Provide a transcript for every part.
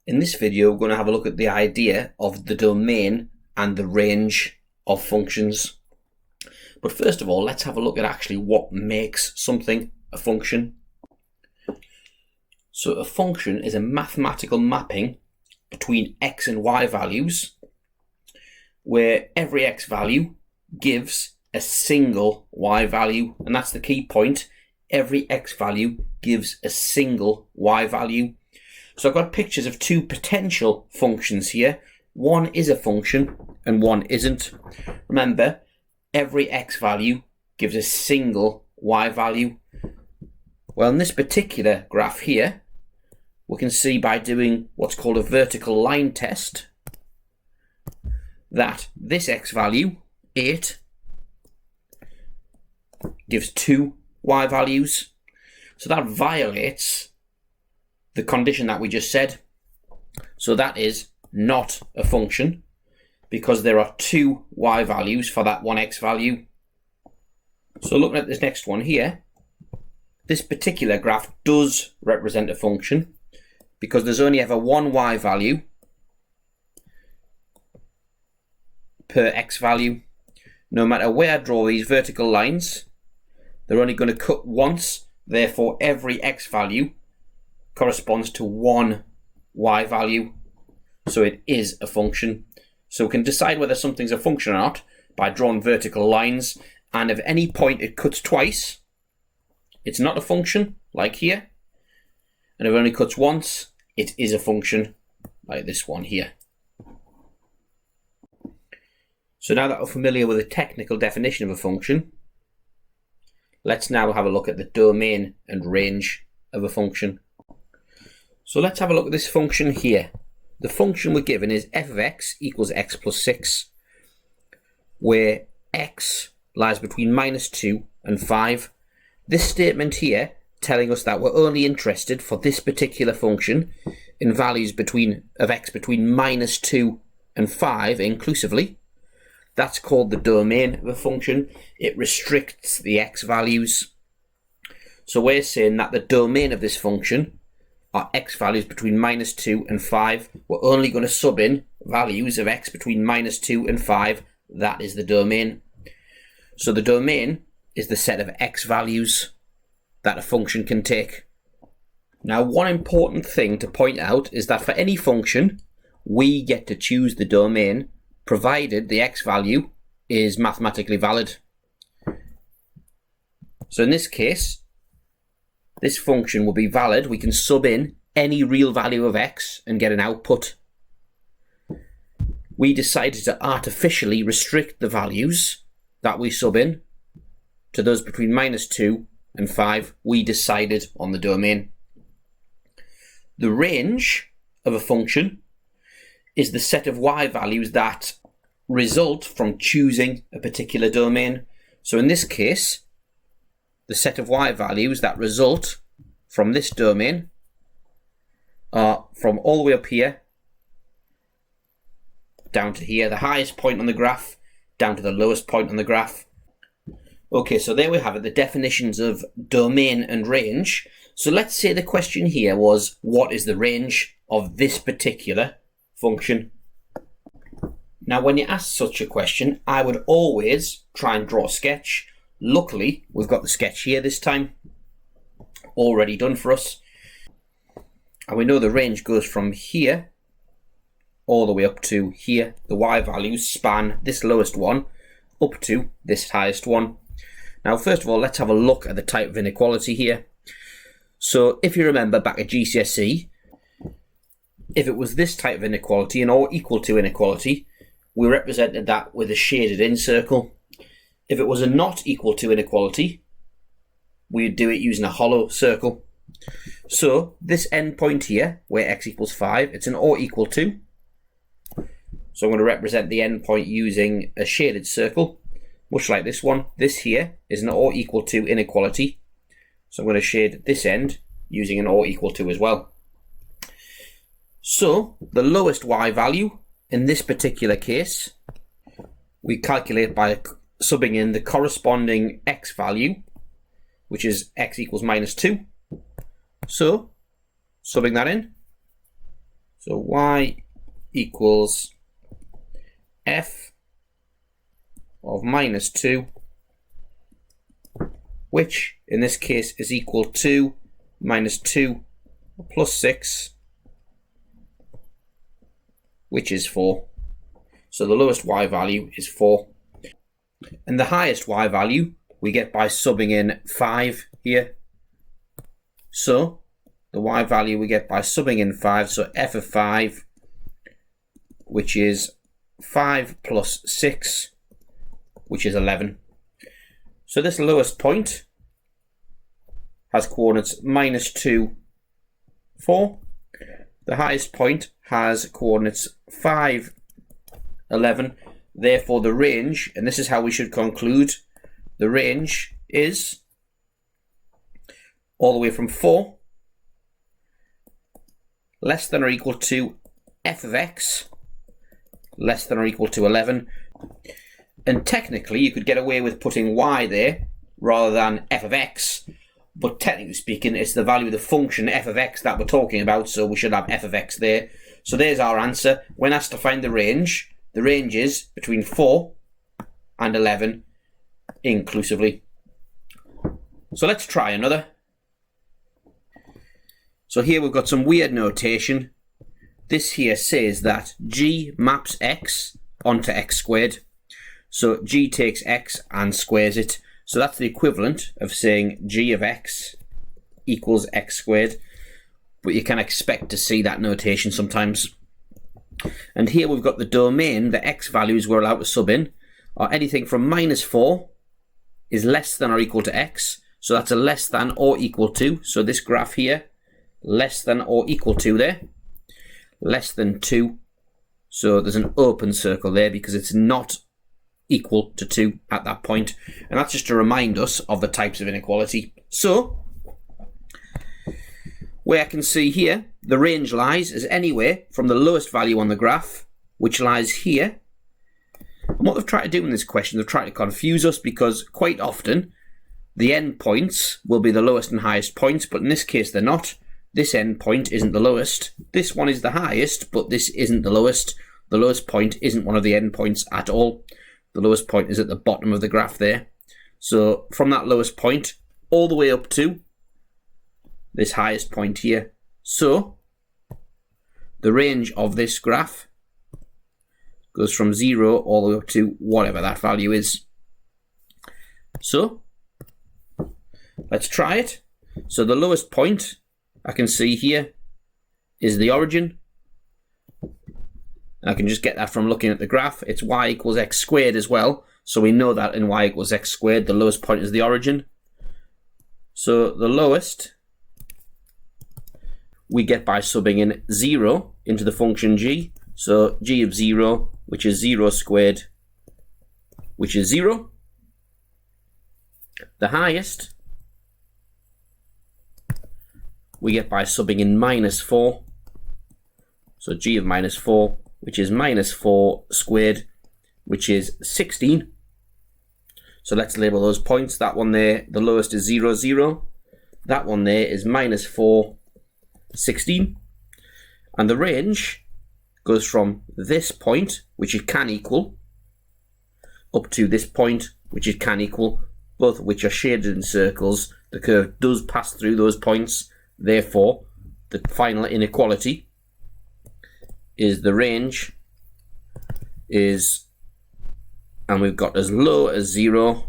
In this video, we're going to have a look at the idea of the domain and the range of functions. But first of all, let's have a look at actually what makes something a function. So a function is a mathematical mapping between x and y values, where every x value gives a single y value, and that's the key point. Every x value gives a single y value. So I've got pictures of two potential functions here. One is a function and one isn't. Remember, every x value gives a single y value. Well, in this particular graph here, we can see by doing what's called a vertical line test that this x value, 8, gives two y values. So that violates the condition that we just said. So that is not a function because there are two y values for that one x value. So looking at this next one here, this particular graph does represent a function because there's only ever one y value per x value. No matter where I draw these vertical lines, they're only going to cut once, therefore every x value corresponds to one y value. So it is a function. So we can decide whether something's a function or not by drawing vertical lines, and if at any point it cuts twice, it's not a function, like here. And if it only cuts once, it is a function, like this one here. So now that we're familiar with the technical definition of a function, let's now have a look at the domain and range of a function. So let's have a look at this function here. The function we're given is f of x equals x plus 6, where x lies between -2 and 5. This statement here telling us that we're only interested for this particular function in values of x between -2 and 5 inclusively. That's called the domain of a function. It restricts the x values. So we're saying that the domain of this function are x values between -2 and 5. We're only going to sub in values of x between -2 and 5. That is the domain. So the domain is the set of x values that a function can take. Now, one important thing to point out is that for any function, we get to choose the domain provided the x value is mathematically valid. So in this case, this function will be valid. We can sub in any real value of x and get an output. We decided to artificially restrict the values that we sub in to those between -2 and 5. We decided on the domain. The range of a function is the set of y values that result from choosing a particular domain. So in this case, the set of y values that result from this domain are from all the way up here down to here, the highest point on the graph down to the lowest point on the graph. Okay, so there we have it, the definitions of domain and range. So let's say the question here was, what is the range of this particular function? Now, when you ask such a question, I would always try and draw a sketch. Luckily, we've got the sketch here this time, already done for us. And we know the range goes from here all the way up to here. The y values span this lowest one up to this highest one. Now, first of all, let's have a look at the type of inequality here. So if you remember back at GCSE, if it was this type of inequality, an or equal to inequality, we represented that with a shaded in circle. If it was a not equal to inequality, we'd do it using a hollow circle. So this endpoint here, where x equals 5, it's an or equal to. So I'm going to represent the endpoint using a shaded circle, much like this one. This here is an or equal to inequality. So I'm going to shade this end using an or equal to as well. So the lowest y value in this particular case, we calculate by subbing in the corresponding x value, which is x equals -2. So subbing that in, So y equals f of minus 2, which in this case is equal to minus 2 plus 6, which is 4. So the lowest y value is 4. And the highest y value we get by subbing in 5 here. So the y value we get by subbing in 5, so f of 5, which is 5 plus 6, which is 11. So this lowest point has coordinates minus 2, 4. The highest point has coordinates 5, 11. Therefore the range, and this is how we should conclude, the range is all the way from 4 less than or equal to f of x less than or equal to 11. And technically you could get away with putting y there rather than f of x, but technically speaking it's the value of the function f of x that we're talking about, so we should have f of x there. So there's our answer. When asked to find the range is between 4 and 11 inclusively. So let's try another. So here we've got some weird notation. This here says that g maps x onto x squared. So g takes x and squares it. So that's the equivalent of saying g of x equals x squared. But you can expect to see that notation sometimes. And here we've got the domain, the x values we're allowed to sub in are anything from minus 4 is less than or equal to x. So that's a less than or equal to. So this graph here, less than or equal to there. Less than 2. So there's an open circle there because it's not equal to 2 at that point. And that's just to remind us of the types of inequality. So where I can see here, the range lies is anywhere from the lowest value on the graph, which lies here. And what they've tried to do in this question, they've tried to confuse us because quite often the end points will be the lowest and highest points, but in this case they're not. This end point isn't the lowest. This one is the highest, but this isn't the lowest. The lowest point isn't one of the end points at all. The lowest point is at the bottom of the graph there. So from that lowest point all the way up to this highest point here. So the range of this graph goes from 0 all the way up to whatever that value is. So let's try it. So the lowest point I can see here is the origin. I can just get that from looking at the graph. It's y equals x squared as well. So we know that in y equals x squared, the lowest point is the origin. So the lowest we get by subbing in 0 into the function g. So g of 0, which is 0 squared, which is 0. The highest we get by subbing in minus 4. So g of minus 4, which is minus 4 squared, which is 16. So let's label those points. That one there, the lowest is 0, 0. That one there is minus 4, 16. And the range goes from this point, which it can equal, up to this point, which it can equal, both of which are shaded in circles. The curve does pass through those points. Therefore, the final inequality is the range is, and we've got as low as 0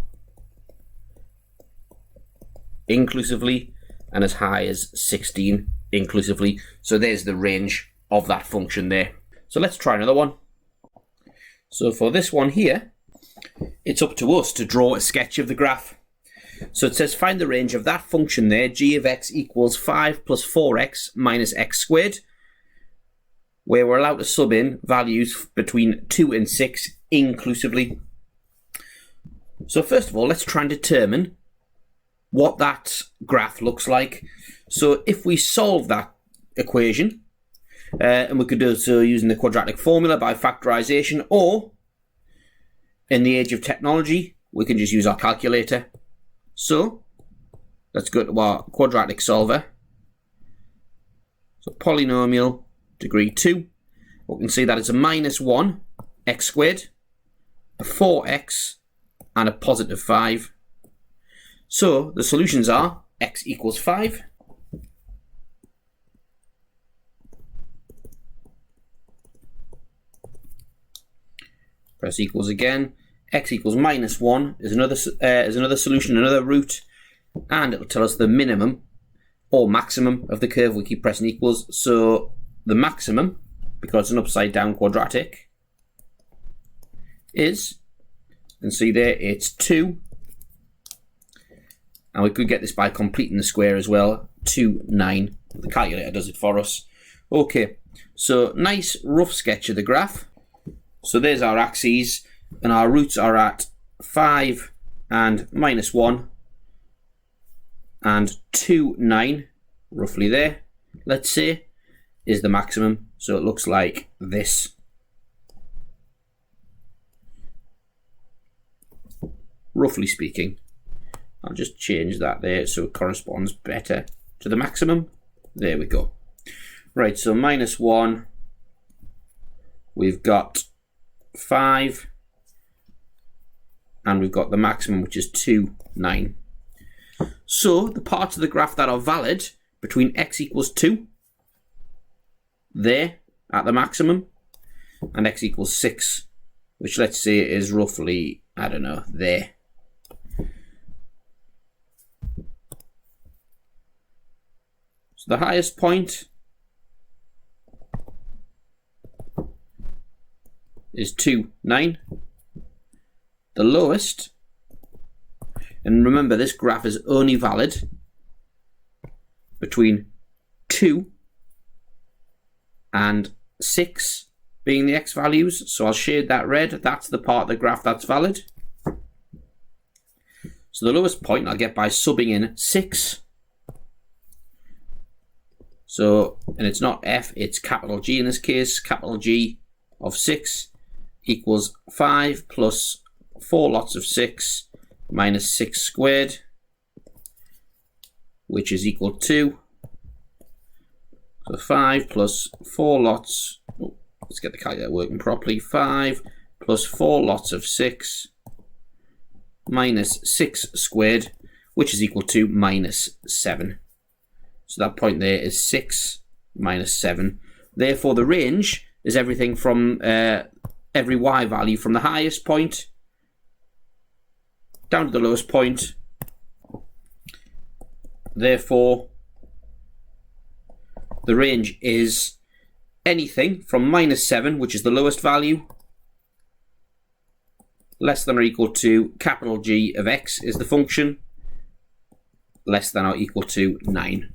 inclusively and as high as 16 inclusively. So there's the range of that function there. So let's try another one. So for this one here, it's up to us to draw a sketch of the graph. So it says find the range of that function there, g of x equals 5 plus 4x minus x squared, where we're allowed to sub in values between 2 and 6 inclusively. So first of all, let's try and determine what that graph looks like. So if we solve that equation, and we could do so using the quadratic formula by factorization, or in the age of technology, we can just use our calculator. So let's go to our quadratic solver. So polynomial degree 2. We can see that it's a minus 1 x squared, a 4x, and a positive 5. So the solutions are x equals 5, press equals again, x equals minus 1 is another solution, another root, and it will tell us the minimum or maximum of the curve. We keep pressing equals, so the maximum, because it's an upside down quadratic, is, you can see there, it's 2, and we could get this by completing the square as well, 2, 9. The calculator does it for us. Okay, so nice rough sketch of the graph. So there's our axes, and our roots are at 5 and minus 1 and 2, 9, roughly there, let's say, is the maximum. So it looks like this. Roughly speaking. I'll just change that there so it corresponds better to the maximum. There we go. Right, so minus 1, we've got 5, and we've got the maximum, which is 2, 9. So the parts of the graph that are valid between x equals 2, there at the maximum, and x equals 6, which let's say is roughly, I don't know, there. So the highest point is 2, 9. The lowest, and remember this graph is only valid between 2 and 6 being the x values, so I'll shade that red. That's the part of the graph that's valid. So the lowest point I'll get by subbing in 6. So, and it's not f, it's capital G in this case. Capital G of 6 equals 5 plus 4 lots of 6 minus 6 squared, which is equal to, so 5 plus 4 lots, oh, let's get the calculator working properly, 5 plus 4 lots of 6 minus 6 squared, which is equal to minus 7. So that point there is 6 minus 7. Therefore the range is everything from every y value from the highest point down to the lowest point. Therefore the range is anything from minus 7, which is the lowest value, less than or equal to capital G of x is the function, less than or equal to 9.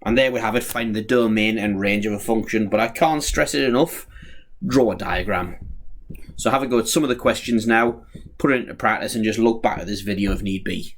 And there we have it, find the domain and range of a function. But I can't stress it enough, draw a diagram. So have a go at some of the questions now, put it into practice, and just look back at this video if need be.